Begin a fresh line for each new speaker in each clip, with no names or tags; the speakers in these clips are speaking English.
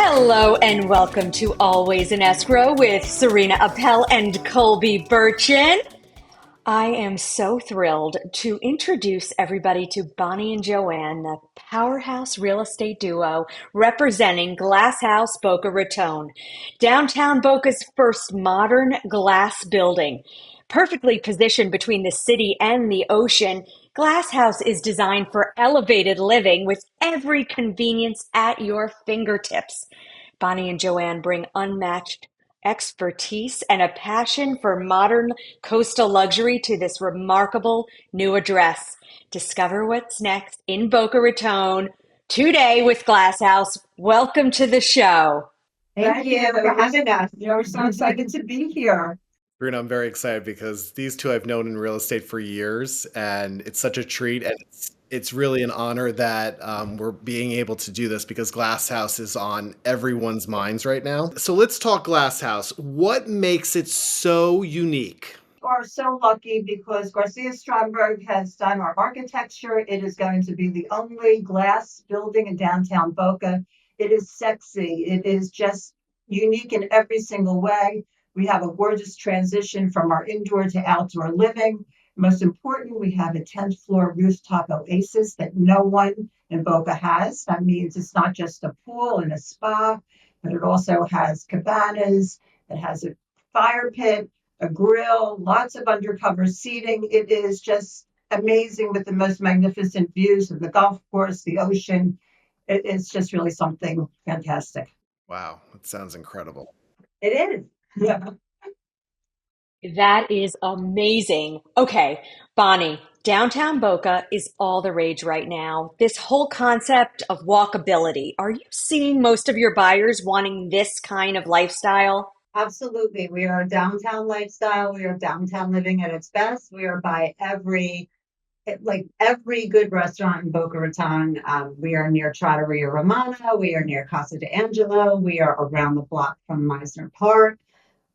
Hello and welcome to Always in Escrow with Serena Appel and Colby Burchin. I am so thrilled to introduce everybody to Bonnie and Joanne, the powerhouse real estate duo representing Glass House Boca Raton, downtown Boca's first modern glass building. Perfectly positioned between the city and the ocean, Glass House is designed for elevated living with every convenience at your fingertips. Bonnie and Joanne bring unmatched expertise and a passion for modern coastal luxury to this remarkable new address. Discover what's next in Boca Raton today with Glass House. Welcome to the show.
Thank you for having us. We're so excited to be here.
Bruno, I'm very excited because these two I've known in real estate for years, and it's such a treat, and it's really an honor that we're being able to do this because Glass House is on everyone's minds right now. So let's talk Glass House. What makes it so unique?
We're so lucky because Garcia Stromberg has done our architecture. It is going to be the only glass building in downtown Boca. It is sexy. It is just unique in every single way. We have a gorgeous transition from our indoor to outdoor living. Most important, we have a 10th floor rooftop oasis that no one in Boca has. That means it's not just a pool and a spa, but it also has cabanas. It has a fire pit, a grill, lots of undercover seating. It is just amazing with the most magnificent views of the golf course, the ocean. It's just really something fantastic.
Wow, that sounds incredible.
It is. Yeah.
That is amazing. Okay, Bonnie, downtown Boca is all the rage right now. This whole concept of walkability. Are you seeing most of your buyers wanting this kind of lifestyle?
Absolutely. We are a downtown lifestyle. We are downtown living at its best. We are by every good restaurant in Boca Raton. We are near Trattoria Romana. We are near Casa de Angelo. We are around the block from Meisner Park.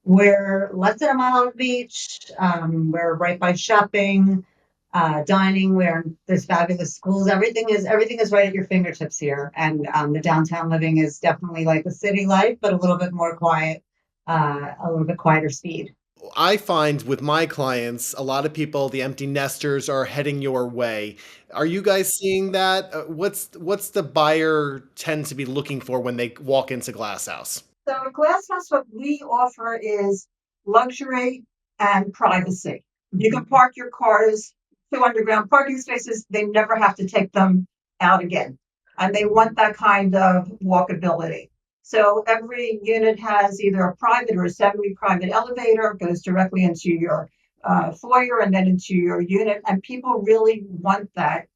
We're less than a mile on the beach. We're right by shopping, dining. There's fabulous schools. Everything is right at your fingertips here. And the downtown living is definitely like the city life, but a little bit more quiet, a little bit quieter speed.
I find with my clients, a lot of people, the empty nesters are heading your way. Are you guys seeing that? What's the buyer tend to be looking for when they walk into Glass House?
So at Glass House, what we offer is luxury and privacy. You can park your cars, 2 underground parking spaces. They never have to take them out again. And they want that kind of walkability. So every unit has either a private or a semi-private elevator, goes directly into your foyer and then into your unit. And people really want that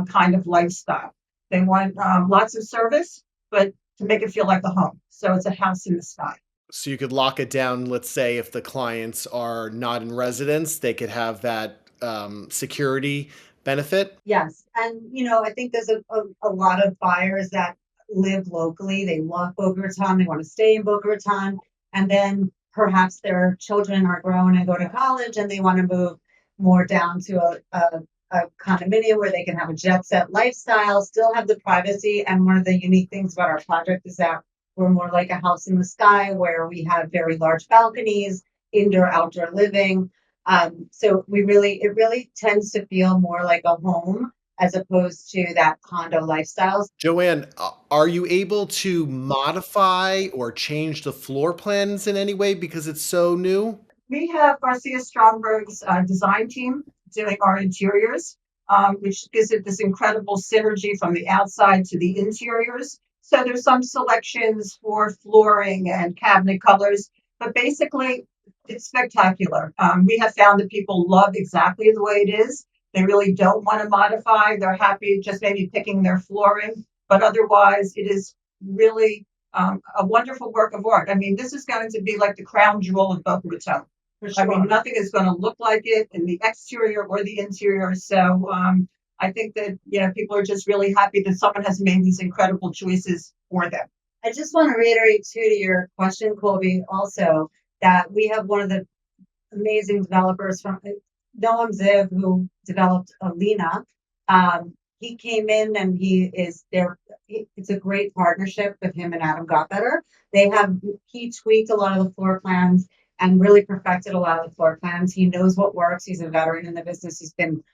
kind of lifestyle. They want lots of service, but to make it feel like a home. So it's a house in the sky.
So you could lock it down, let's say, if the clients are not in residence, they could have that security benefit.
Yes. And, I think there's a lot of buyers that live locally. They love Boca Raton. They want to stay in Boca Raton. And then perhaps their children are grown and go to college and they want to move more down to a condominium where they can have a jet set lifestyle, still have the privacy. And one of the unique things about our project is that we're more like a house in the sky where we have very large balconies, indoor, outdoor living. So it really tends to feel more like a home as opposed to that condo lifestyle.
Joanne, are you able to modify or change the floor plans in any way because it's so new?
We have Garcia Stromberg's design team doing our interiors, which gives it this incredible synergy from the outside to the interiors. So there's some selections for flooring and cabinet colors, but basically it's spectacular. We have found that people love exactly the way it is. They really don't want to modify. They're happy just maybe picking their flooring, but otherwise it is really a wonderful work of art. I mean, this is going to be like the crown jewel of Boca Raton. I mean, nothing is going to look like it in the exterior or the interior. So I think that, people are just really happy that someone has made these incredible choices for them. I just want to reiterate too to your question, Colby, also that we have one of the amazing developers from Noam Ziv, who developed Alina.
he came in and he is there. It's a great partnership with him and Adam Gotbetter. He tweaked a lot of the floor plans and really perfected a lot of the floor plans. He knows what works. He's a veteran in the business. He's been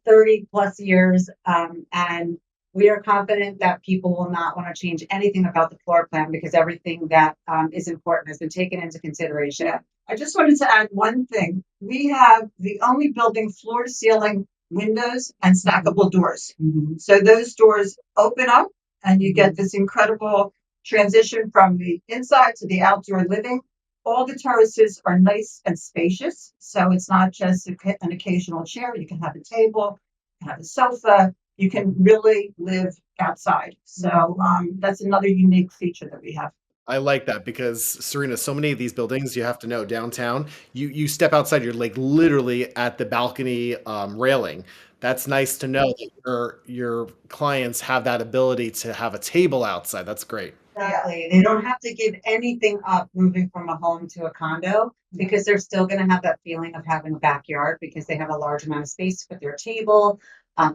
30 plus years. And we are confident that people will not want to change anything about the floor plan because everything that is important has been taken into consideration.
Yeah. I just wanted to add one thing. We have the only building floor to ceiling windows and stackable doors. So those doors open up and you get this incredible transition from the inside to the outdoor living. All the terraces are nice and spacious. So it's not just an occasional chair. You can have a table, you can have a sofa. You can really live outside. So that's another unique feature that we have.
I like that because Serena, so many of these buildings you have to know downtown. You step outside, you're like literally at the balcony railing. That's nice to know that your clients have that ability to have a table outside. That's great.
Exactly. They don't have to give anything up moving from a home to a condo because they're still going to have that feeling of having a backyard because they have a large amount of space to put their table,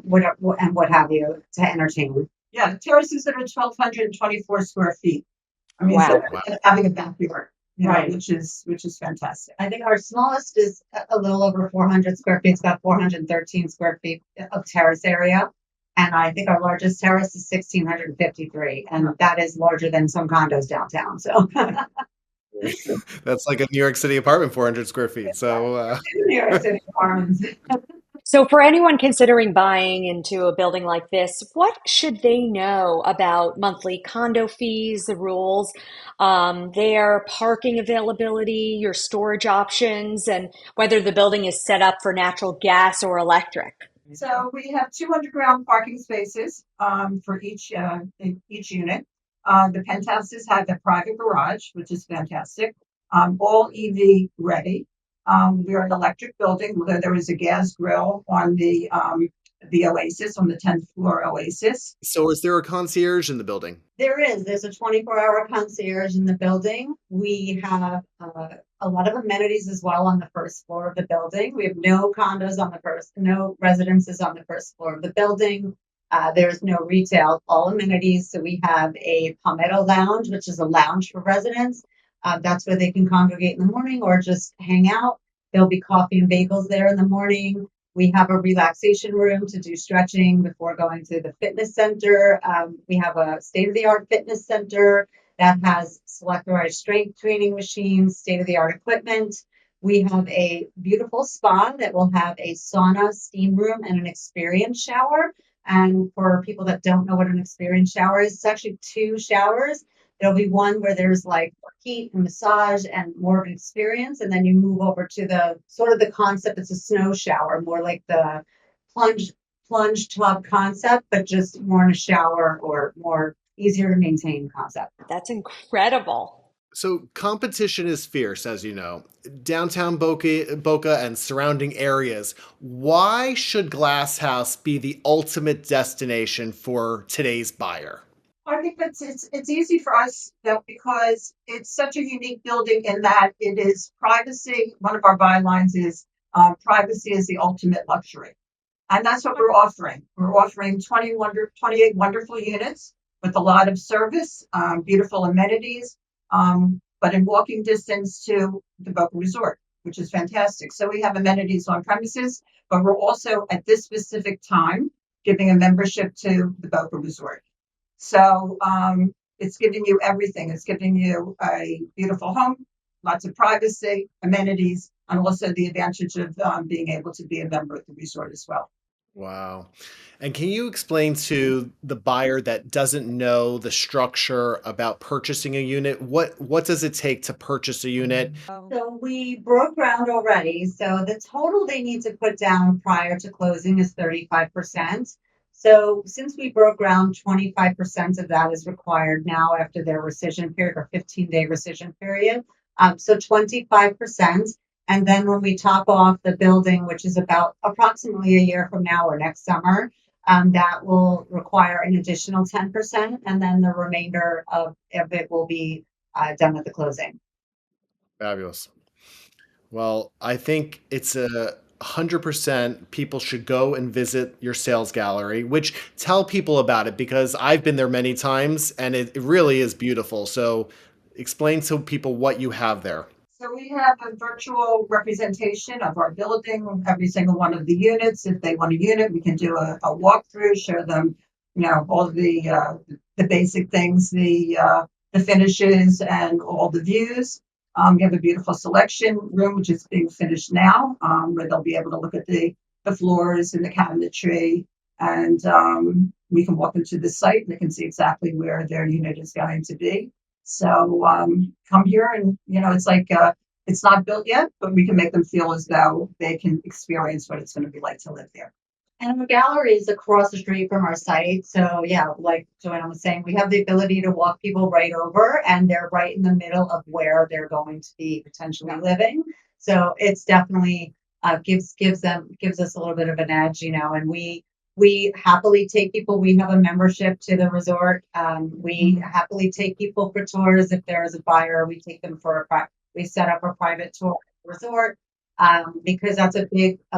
whatever, and what have you to entertain.
Yeah, the terraces that are 1,224 square feet. I mean,
Wow.
so having a backyard,
Right.
which is fantastic.
I think our smallest is a little over 400 square feet. It's about 413 square feet of terrace area. And I think our largest terrace is 1,653. And that is larger than some condos downtown. So
That's like a New York City apartment, 400 square feet. So
New York City apartments.
So, for anyone considering buying into a building like this, what should they know about monthly condo fees, the rules, their parking availability, your storage options, and whether the building is set up for natural gas or electric?
So we have two underground parking spaces for each unit. The penthouses have a private garage, which is fantastic. All EV ready. We are an electric building, although there is a gas grill on the Oasis, on the 10th floor Oasis.
so is there a concierge in the building?
There's a 24-hour concierge in the building. We have a lot of amenities as well on the first floor of the building. We have no no residences on the first floor of the building. There's no retail, all amenities. So we have a Palmetto Lounge, which is a lounge for residents. That's where they can congregate in the morning or just hang out. There'll be coffee and bagels there in the morning. We have a relaxation room to do stretching before going to the fitness center. We have a state-of-the-art fitness center that has selectorized strength training machines, state-of-the-art equipment. We have a beautiful spa that will have a sauna, steam room, and an experience shower. And for people that don't know what an experience shower is, it's actually two showers. There'll be one where there's like heat and massage and more of an experience. And then you move over to the sort of the concept. It's a snow shower, more like the plunge tub concept, but just more in a shower or more easier to maintain concept.
That's incredible.
So competition is fierce, as you know. Downtown Boca and surrounding areas. Why should Glass House be the ultimate destination for today's buyer?
I think it's easy for us though because it's such a unique building in that it is privacy. One of our bylines is privacy is the ultimate luxury. And that's what we're offering. We're offering 28 wonderful units with a lot of service, beautiful amenities, but in walking distance to the Boca Resort, which is fantastic. So we have amenities on premises, but we're also at this specific time giving a membership to the Boca Resort. So it's giving you everything. It's giving you a beautiful home, lots of privacy, amenities, and also the advantage of being able to be a member of the resort as well.
Wow. And can you explain to the buyer that doesn't know the structure about purchasing a unit, what does it take to purchase a unit?
So we broke ground already. So the total they need to put down prior to closing is 35%. So since we broke ground, 25% of that is required now after their rescission period or 15-day rescission period. So 25%. And then when we top off the building, which is about approximately a year from now or next summer, that will require an additional 10%. And then the remainder of it will be done at the closing.
Fabulous. Well, I think it's a 100% people should go and visit your sales gallery, which tell people about it because I've been there many times and it really is beautiful. So explain to people what you have there.
So we have a virtual representation of our building, every single one of the units. If they want a unit, we can do a walkthrough, show them, all the basic things, the finishes and all the views. We have a beautiful selection room, which is being finished now, where they'll be able to look at the floors and the cabinetry. And we can walk into the site and they can see exactly where their unit is going to be. So come here and, it's like, it's not built yet, but we can make them feel as though they can experience what it's going to be like to live there.
And the gallery is across the street from our site. So yeah, like Joanne was saying, we have the ability to walk people right over and they're right in the middle of where they're going to be potentially living. So it's definitely gives us a little bit of an edge, and we happily take people. We have a membership to the resort. We happily take people for tours. If there is a buyer, we take them for we set up a private tour at the resort because that's a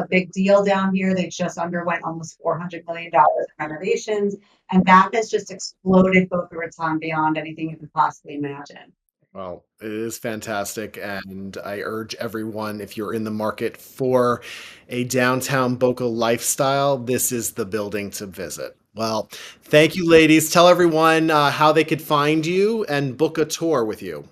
big deal down here. They just underwent almost $400 million in renovations, and that has just exploded Boca Raton beyond anything you could possibly imagine.
Well, it is fantastic. And I urge everyone, if you're in the market for a downtown Boca lifestyle, this is the building to visit. Well, thank you, ladies. Tell everyone how they could find you and book a tour with you.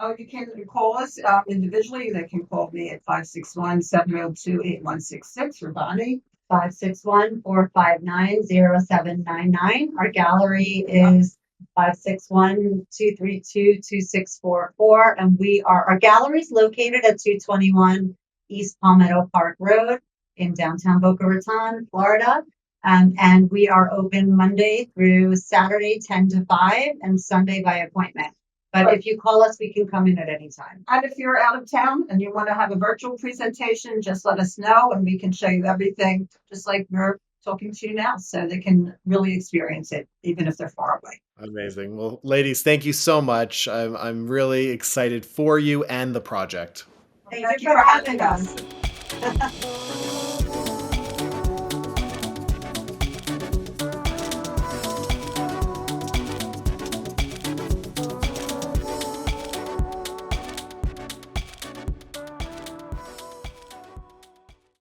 Oh, you can call us individually. They can call me at 561-702-8166 for Bonnie.
561-459-0799. Our gallery is 561-232-2644. And our gallery is located at 221 East Palmetto Park Road in downtown Boca Raton, Florida. And we are open Monday through Saturday, 10 to 5, and Sunday by appointment. But if you call us, we can come in at any time.
And if you're out of town and you want to have a virtual presentation, just let us know and we can show you everything, just like we're talking to you now, so they can really experience it, even if they're far away.
Amazing. Well, ladies, thank you so much. I'm really excited for you and the project.
Thank you for having us.